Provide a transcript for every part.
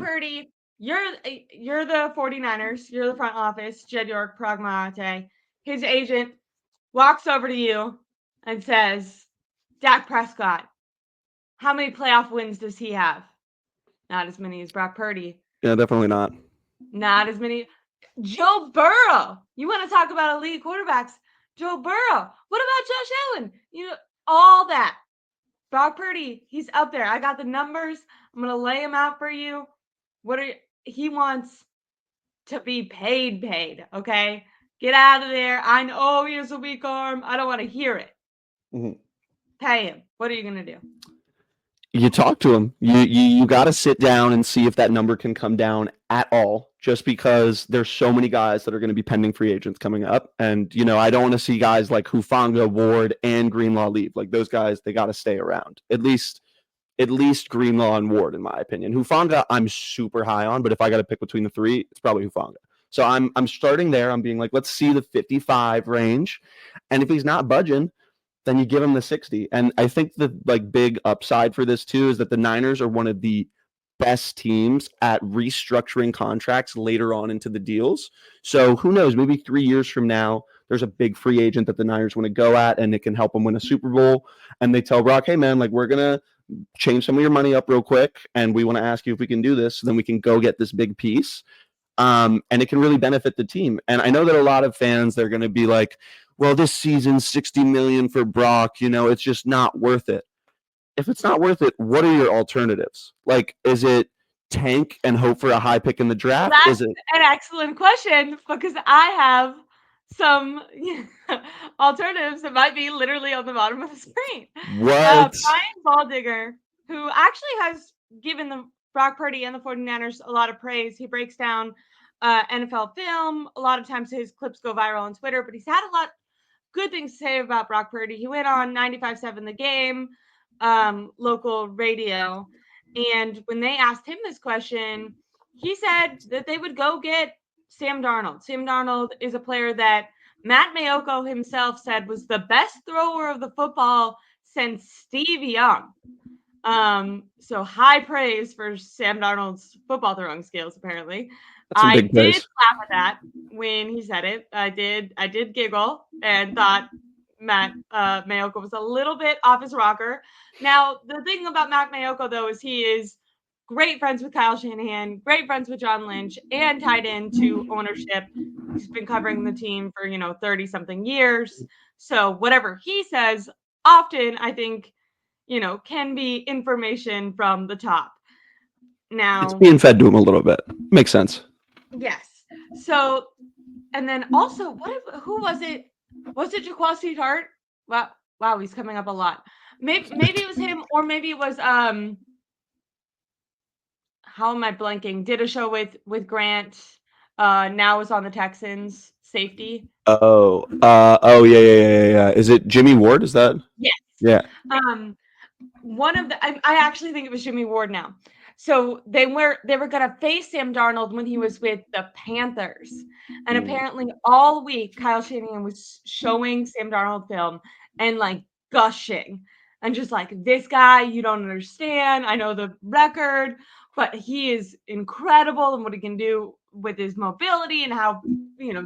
Purdy, you're the 49ers. You're the front office. Jed York, Pragmate. His agent walks over to you and says, Dak Prescott, how many playoff wins does he have? Not as many as Brock Purdy. Yeah, definitely not. Not as many. Joe Burrow. You want to talk about elite quarterbacks? Joe Burrow. What about Josh Allen? All that. Brock Purdy, he's up there. I got the numbers. I'm gonna lay him out for you. He wants to be paid, okay? Get out of there. I know he has a weak arm. I don't want to hear it. Mm-hmm. Pay him. What are you gonna do? You talk to him. You got to sit down and see if that number can come down at all. Just because there's so many guys that are going to be pending free agents coming up, and I don't want to see guys like Hufanga, Ward, and Greenlaw leave. Like those guys, they got to stay around. At least Greenlaw and Ward, in my opinion. Hufanga, I'm super high on, but if I got to pick between the three, it's probably Hufanga. So I'm starting there. I'm being like, let's see the 55 range, and if he's not budging, then you give him the 60. And I think the big upside for this too is that the Niners are one of the best teams at restructuring contracts later on into the deals. So who knows, maybe 3 years from now, there's a big free agent that the Niners want to go at and it can help them win a Super Bowl. And they tell Brock, hey man, we're going to change some of your money up real quick. And we want to ask you if we can do this. So then we can go get this big piece. And it can really benefit the team. And I know that a lot of fans, they're going to be like, well, this season's $60 million for Brock. It's just not worth it. If it's not worth it, what are your alternatives? Is it tank and hope for a high pick in the draft? That's Is it an excellent question because I have some alternatives that might be literally on the bottom of the screen. what? Brian Baldinger, who actually has given the Brock Purdy and the 49ers a lot of praise. He breaks down NFL film. A lot of times his clips go viral on Twitter, but he's had a lot good things to say about Brock Purdy. He went on 95.7 The Game, local radio. And when they asked him this question, he said that they would go get Sam Darnold. Sam Darnold is a player that Matt Mayoko himself said was the best thrower of the football since Steve Young. So high praise for Sam Darnold's football throwing skills, apparently. I did laugh at that when he said it. I did giggle and thought Matt Mayoko was a little bit off his rocker. Now, the thing about Matt Mayoko, though, is he is great friends with Kyle Shanahan, great friends with John Lynch, and tied into ownership. He's been covering the team for, 30-something years. So whatever he says, often, I think, can be information from the top. Now, it's being fed to him a little bit. Makes sense. Yes. So, and then also, who was it? Was it Jaquasi Tart? Wow, he's coming up a lot. Maybe it was him, or maybe it was how am I blanking? Did a show with Grant. Now is on the Texans safety. Oh, yeah. Is it Jimmy Ward? Is that? Yes. Yeah. One of the I actually think it was Jimmy Ward now. So they were gonna face Sam Darnold when he was with the Panthers. And apparently all week Kyle Shanahan was showing Sam Darnold film and gushing and just this guy, you don't understand. I know the record, but he is incredible and what he can do with his mobility and how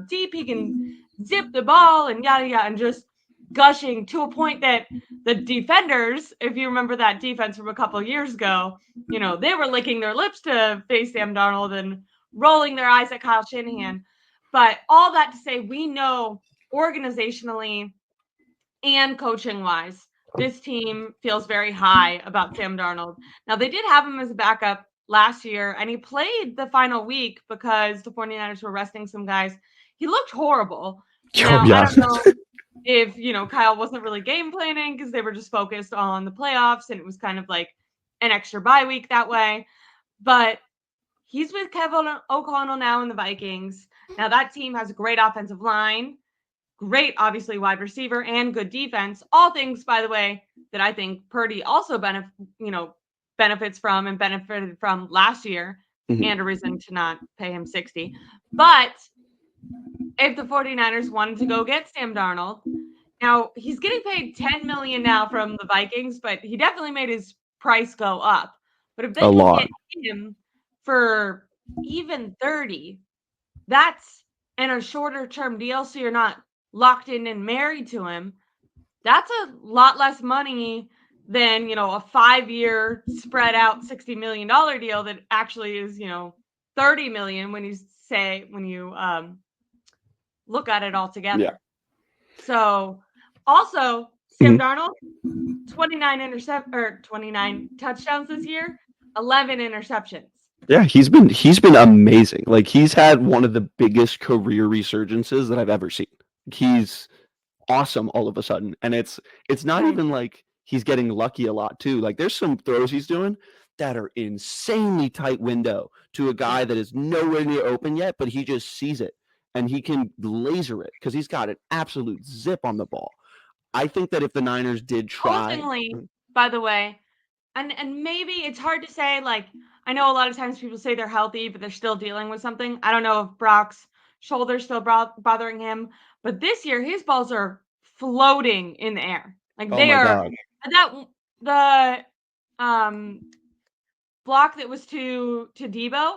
deep he can zip the ball and yada yada, and just gushing to a point that the defenders, if you remember that defense from a couple of years ago, they were licking their lips to face Sam Darnold and rolling their eyes at Kyle Shanahan. But all that to say, we know organizationally and coaching wise, this team feels very high about Sam Darnold. Now, they did have him as a backup last year, and he played the final week because the 49ers were resting some guys. He looked horrible. Now, I don't know if, Kyle wasn't really game planning because they were just focused on the playoffs and it was kind of like an extra bye week that way. But he's with Kevin O'Connell now in the Vikings. Now that team has a great offensive line, great, obviously, wide receiver and good defense. All things, by the way, that I think Purdy also benefits from and benefited from last year, and a reason to not pay him 60. But if the 49ers wanted to go get Sam Darnold, now he's getting paid $10 million now from the Vikings, but he definitely made his price go up. But if they can get him for even 30, that's in a shorter term deal, so you're not locked in and married to him. That's a lot less money than, a 5-year spread out $60 million deal that actually is, $30 million when you look at it all together. Yeah. So also Sam Darnold, 29 touchdowns this year, 11 interceptions. Yeah, he's been amazing. Like, he's had one of the biggest career resurgences that I've ever seen. He's awesome all of a sudden, and it's not even like he's getting lucky a lot too. Like, there's some throws he's doing that are insanely tight window to a guy that is nowhere near open yet, but he just sees it and he can laser it because he's got an absolute zip on the ball. I think that if the Niners did try, Ultimately, by the way, and maybe it's hard to say, like, I know a lot of times people say they're healthy, but they're still dealing with something. I don't know if Brock's shoulder's still bothering him, but this year his balls are floating in the air. Like, oh they my are God, the block that was to Debo,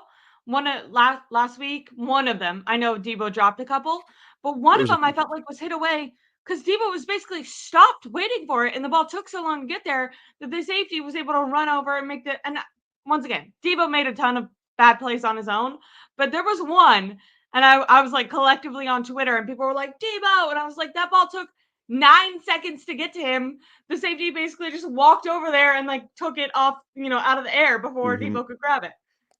last week, one of them, I know Debo dropped a couple, but one of them I felt like was hit away because Debo was basically stopped waiting for it, and the ball took so long to get there that the safety was able to run over and make and once again, Debo made a ton of bad plays on his own, but there was one, and I was like collectively on Twitter, and people were like, Debo, and I was like, that ball took 9 seconds to get to him. The safety basically just walked over there and like took it off, out of the air before Debo could grab it.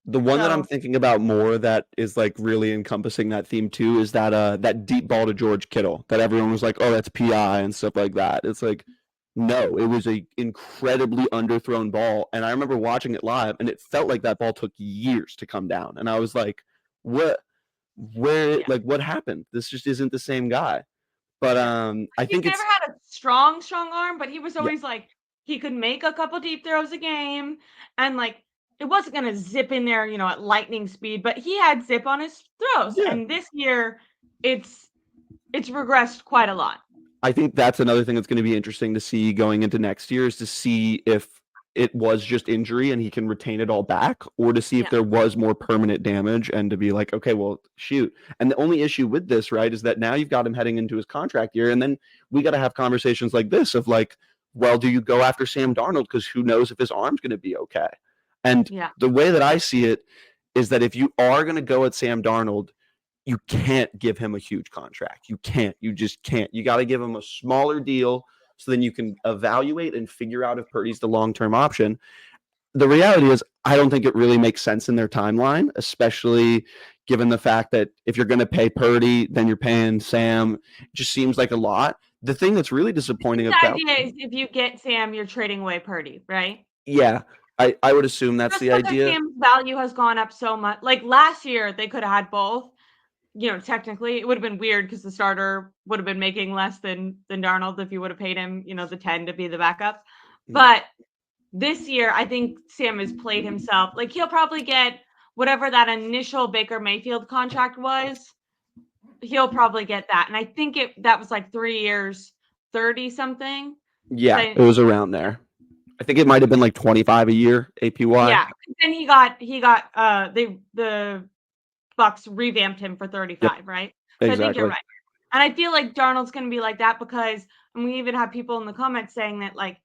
The one that I'm thinking about more that is like really encompassing that theme too is that deep ball to George Kittle that everyone was like, oh, that's PI and stuff like that. It's like, no, it was a incredibly underthrown ball, and I remember watching it live, and it felt like that ball took years to come down, and I was like, what, what happened? This just isn't the same guy. But I He's think never it's had a strong arm, but he was always like, he could make a couple deep throws a game, and like it wasn't gonna zip in there, at lightning speed, but he had zip on his throws. yeah. And this year it's regressed quite a lot. I think that's another thing that's going to be interesting to see going into next year is to see if it was just injury and he can retain it all back, or to see if there was more permanent damage and to be like, okay, well, shoot. And the only issue with this, right, is that now you've got him heading into his contract year, and then we got to have conversations like this of like, well, do you go after Sam Darnold because who knows if his arm's going to be okay? And the way that I see it is that if you are going to go at Sam Darnold, you can't give him a huge contract. You can't. You just can't. You got to give him a smaller deal so then you can evaluate and figure out if Purdy's the long-term option. The reality is, I don't think it really makes sense in their timeline, especially given the fact that if you're going to pay Purdy, then you're paying Sam. It just seems like a lot. The thing that's really disappointing The about idea is if you get Sam, you're trading away Purdy, right? Yeah, I would assume that's Just the because idea. Sam's value has gone up so much. Like last year, they could have had both. Technically, it would have been weird because the starter would have been making less than Darnold if you would have paid him, the 10 to be the backup. But this year, I think Sam has played himself. Like, he'll probably get whatever that initial Baker Mayfield contract was. He'll probably get that. And I think that was like 3 years, 30 something. Yeah, it was around there. I think it might have been like 25 a year APY. Yeah. Then he got the Bucks revamped him for 35, right? So I think you're right. And I feel like Darnold's going to be like that because, and we even have people in the comments saying that, like,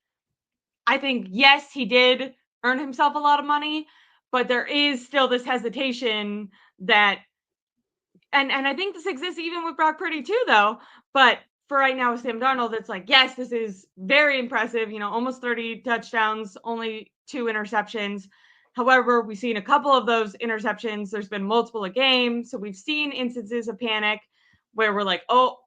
I think, yes, he did earn himself a lot of money, but there is still this hesitation that, and I think this exists even with Brock Purdy too, though. But for right now with Sam Darnold, it's like, yes, this is very impressive, almost 30 touchdowns, only 2 interceptions. However, we've seen a couple of those interceptions. There's been multiple a game. So we've seen instances of panic where we're like, oh,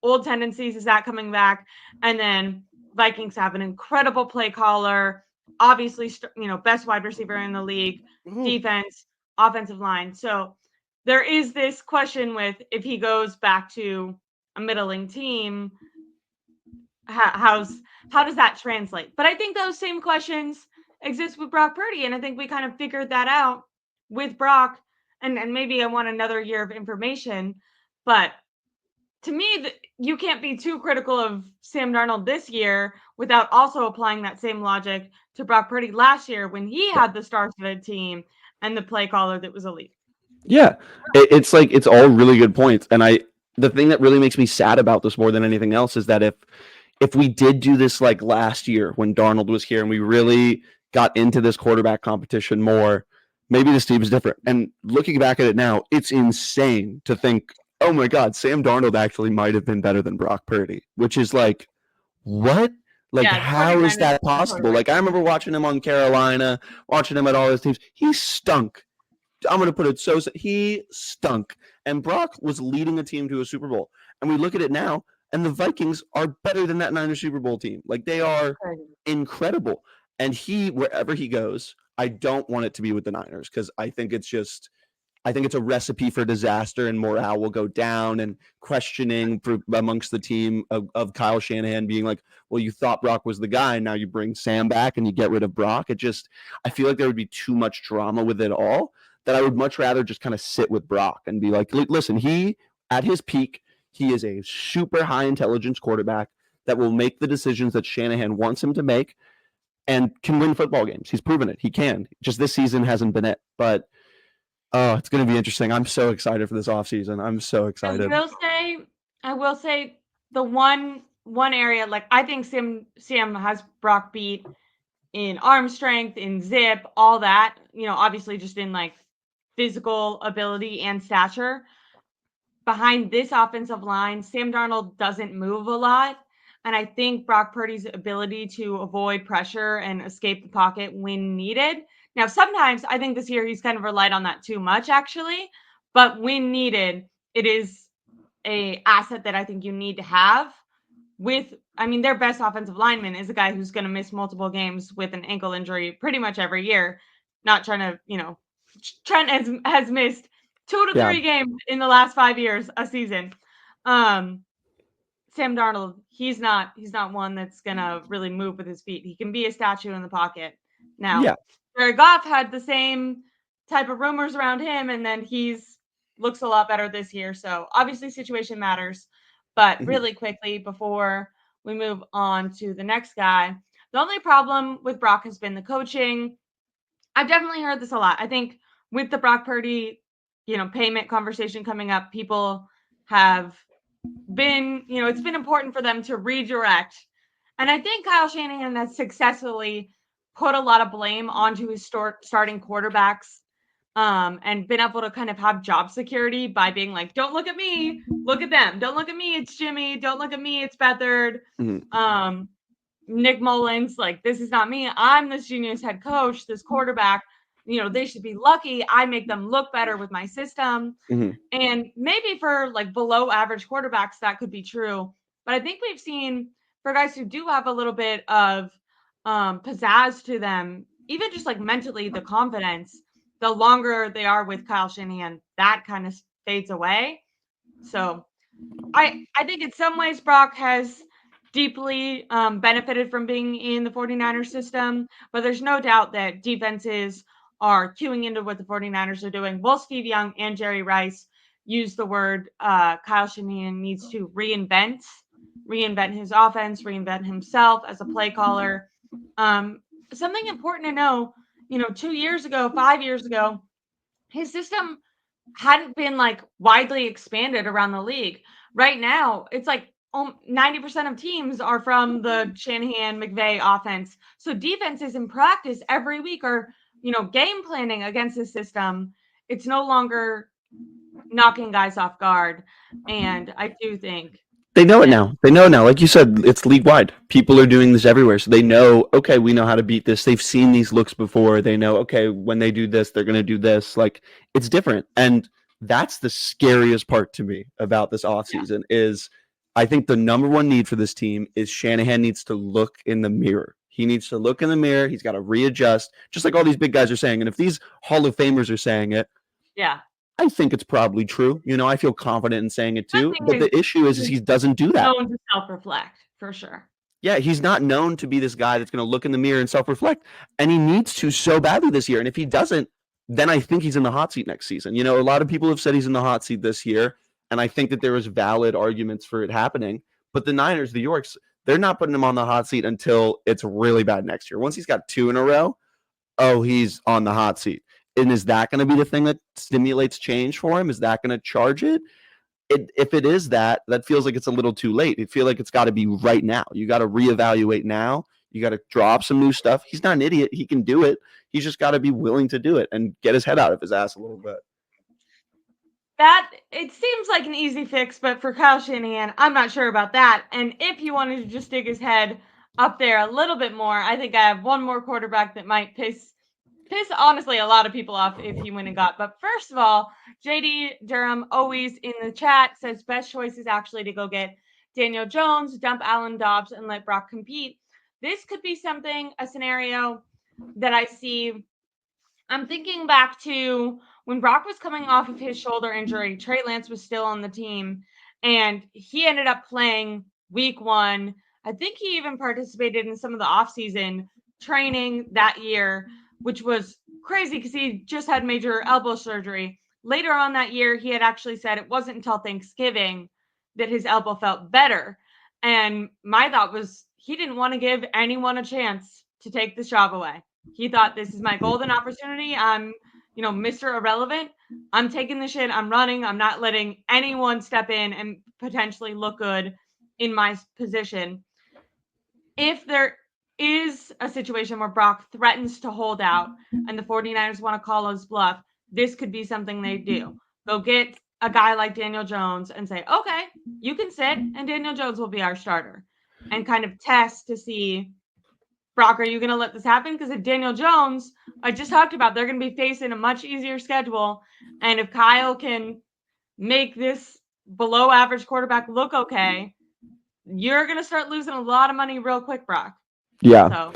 old tendencies, is that coming back? And then Vikings have an incredible play caller, obviously, best wide receiver in the league, defense, offensive line. So there is this question with if he goes back to a middling team, how does that translate? But I think those same questions exist with Brock Purdy, and I think we kind of figured that out with Brock. And maybe I want another year of information, but to me, you can't be too critical of Sam Darnold this year without also applying that same logic to Brock Purdy last year when he had the star-studded team and the play caller that was elite. Yeah, it's like it's all really good points, and the thing that really makes me sad about this more than anything else is that if we did do this like last year when Darnold was here and we really got into this quarterback competition more, maybe this team is different. And looking back at it now, it's insane to think, oh my God, Sam Darnold actually might have been better than Brock Purdy, which is like, what? Like, Yeah, the how is 49ers that possible? Like, I remember watching him on Carolina, watching him at all his teams. He stunk. I'm going to put it so he stunk. And Brock was leading a team to a Super Bowl. And we look at it now, and the Vikings are better than that Niners Super Bowl team. Like, they are incredible. And wherever he goes, I don't want it to be with the Niners because I think it's a recipe for disaster, and morale will go down, and questioning amongst the team of Kyle Shanahan being like, well, you thought Brock was the guy, and now you bring Sam back and you get rid of Brock. I feel like there would be too much drama with it all, that I would much rather just kind of sit with Brock and be like, listen, at his peak, he is a super high intelligence quarterback that will make the decisions that Shanahan wants him to make and can win football games. He's proven it. He can. Just this season hasn't been it. But oh, it's going to be interesting. I'm so excited for this offseason. I'm so excited. I will say the one area, like I think Sam has Brock beat in arm strength, in zip, all that, obviously just in like physical ability and stature. Behind this offensive line, Sam Darnold doesn't move a lot. And I think Brock Purdy's ability to avoid pressure and escape the pocket when needed. Now, sometimes I think this year he's kind of relied on that too much, actually. But when needed, it is an asset that I think you need to have. Their best offensive lineman is a guy who's going to miss multiple games with an ankle injury pretty much every year. Not trying to, Trent has missed 2 to 3 games in the last 5 years a season. Sam Darnold, he's not one that's gonna really move with his feet. He can be a statue in the pocket. Now, Jared Goff had the same type of rumors around him, and then looks a lot better this year. So obviously situation matters. But really quickly before we move on to the next guy, the only problem with Brock has been the coaching. I've definitely heard this a lot. I think with the Brock Purdy, payment conversation coming up, people have been, it's been important for them to redirect. And I think Kyle Shanahan has successfully put a lot of blame onto his starting quarterbacks and been able to kind of have job security by being like, don't look at me, look at them. Don't look at me, it's Jimmy. Don't look at me, it's Beathard. Nick Mullins, like, this is not me. I'm this genius head coach, this quarterback. They should be lucky. I make them look better with my system. And maybe for like below average quarterbacks, that could be true. But I think we've seen for guys who do have a little bit of pizzazz to them, even just like mentally, the confidence, the longer they are with Kyle Shanahan, that kind of fades away. So I think in some ways Brock has deeply benefited from being in the 49ers system, but there's no doubt that defenses are queuing into what the 49ers are doing. Both Steve Young and Jerry Rice use the word Kyle Shanahan needs to reinvent his offense, reinvent himself as a play caller. Something important to know, 2 years ago, 5 years ago, his system hadn't been like widely expanded around the league. Right now, it's like 90% of teams are from the Shanahan McVay offense. So defenses in practice every week are, game planning against the system. It's no longer knocking guys off guard. And I do think they know it now. They know now. Like you said, it's league wide. People are doing this everywhere. So they know, okay, we know how to beat this. They've seen these looks before. They know, okay, when they do this, they're going to do this. Like, it's different. And that's the scariest part to me about this offseason is I think the number one need for this team is Shanahan needs to look in the mirror. He needs to look in the mirror. He's got to readjust, just like all these big guys are saying. And if these Hall of Famers are saying it, I think it's probably true. I feel confident in saying it too. But the issue is he doesn't do that. Known to self-reflect, for sure. Yeah, he's not known to be this guy that's going to look in the mirror and self-reflect. And he needs to so badly this year. And if he doesn't, then I think he's in the hot seat next season. A lot of people have said he's in the hot seat this year. And I think that there is valid arguments for it happening. But the Niners, the Yorks, they're not putting him on the hot seat until it's really bad next year. Once he's got 2 in a row, he's on the hot seat. And is that going to be the thing that stimulates change for him? Is that going to charge it? If it is that feels like it's a little too late. It feels like it's got to be right now. You got to reevaluate now. You got to drop some new stuff. He's not an idiot. He can do it. He's just got to be willing to do it and get his head out of his ass a little bit. That it seems like an easy fix, but for Kyle Shanahan, I'm not sure about that. And if he wanted to just stick his head up there a little bit more, I think I have one more quarterback that might piss honestly a lot of people off if he went and got. But first of all, JD Durham always in the chat says best choice is actually to go get Daniel Jones, dump Allen Dobbs, and let Brock compete. This could be a scenario that I see. I'm thinking back to when Brock was coming off of his shoulder injury. Trey Lance was still on the team, and he ended up playing week 1. I think he even participated in some of the offseason training that year, which was crazy because he just had major elbow surgery. Later on that year, he had actually said it wasn't until Thanksgiving that his elbow felt better. And my thought was he didn't want to give anyone a chance to take this job away. He thought, this is my golden opportunity. I'm, Mr. Irrelevant. I'm taking the shit. I'm running. I'm not letting anyone step in and potentially look good in my position. If there is a situation where Brock threatens to hold out and the 49ers want to call his bluff, this could be something they do. Go get a guy like Daniel Jones and say, okay, you can sit and Daniel Jones will be our starter, and kind of test to see, Brock, are you going to let this happen? Because if Daniel Jones, I just talked about, they're going to be facing a much easier schedule. And if Kyle can make this below average quarterback look okay, you're going to start losing a lot of money real quick, Brock. Yeah. So.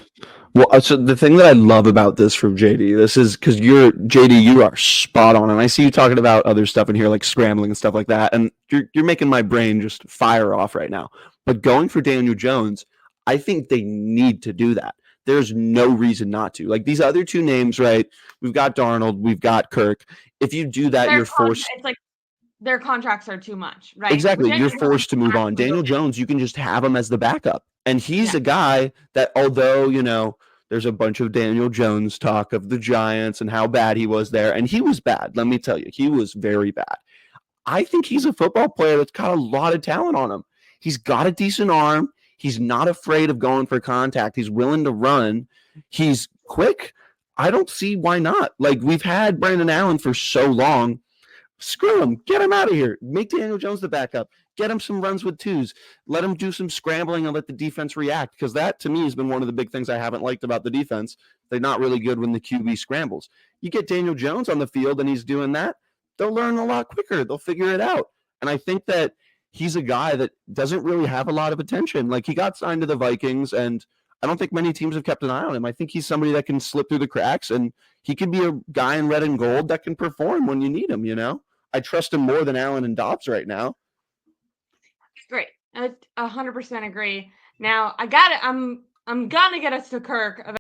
Well, so the thing that I love about this from JD, this is because JD, you are spot on. And I see you talking about other stuff in here, like scrambling and stuff like that. And you're making my brain just fire off right now. But going for Daniel Jones, I think they need to do that. There's no reason not to. Like these other two names, right? We've got Darnold, we've got Kirk. If you do that, you're forced. It's like their contracts are too much, right? Exactly. You're forced to move on. Daniel Jones, you can just have him as the backup. And he's a guy that, although, there's a bunch of Daniel Jones talk of the Giants and how bad he was there. And he was bad. Let me tell you, he was very bad. I think he's a football player that's got a lot of talent on him. He's got a decent arm. He's not afraid of going for contact. He's willing to run. He's quick. I don't see why not. Like, we've had Brandon Allen for so long. Screw him. Get him out of here. Make Daniel Jones the backup. Get him some runs with twos. Let him do some scrambling and let the defense react, because that, to me, has been one of the big things I haven't liked about the defense. They're not really good when the QB scrambles. You get Daniel Jones on the field and he's doing that, they'll learn a lot quicker. They'll figure it out. And I think that he's a guy that doesn't really have a lot of attention. Like, he got signed to the Vikings, and I don't think many teams have kept an eye on him. I think he's somebody that can slip through the cracks, and he could be a guy in red and gold that can perform when you need him, I trust him more than Allen and Dobbs right now. Great. 100% agree. Now, I'm going to get us to Kirk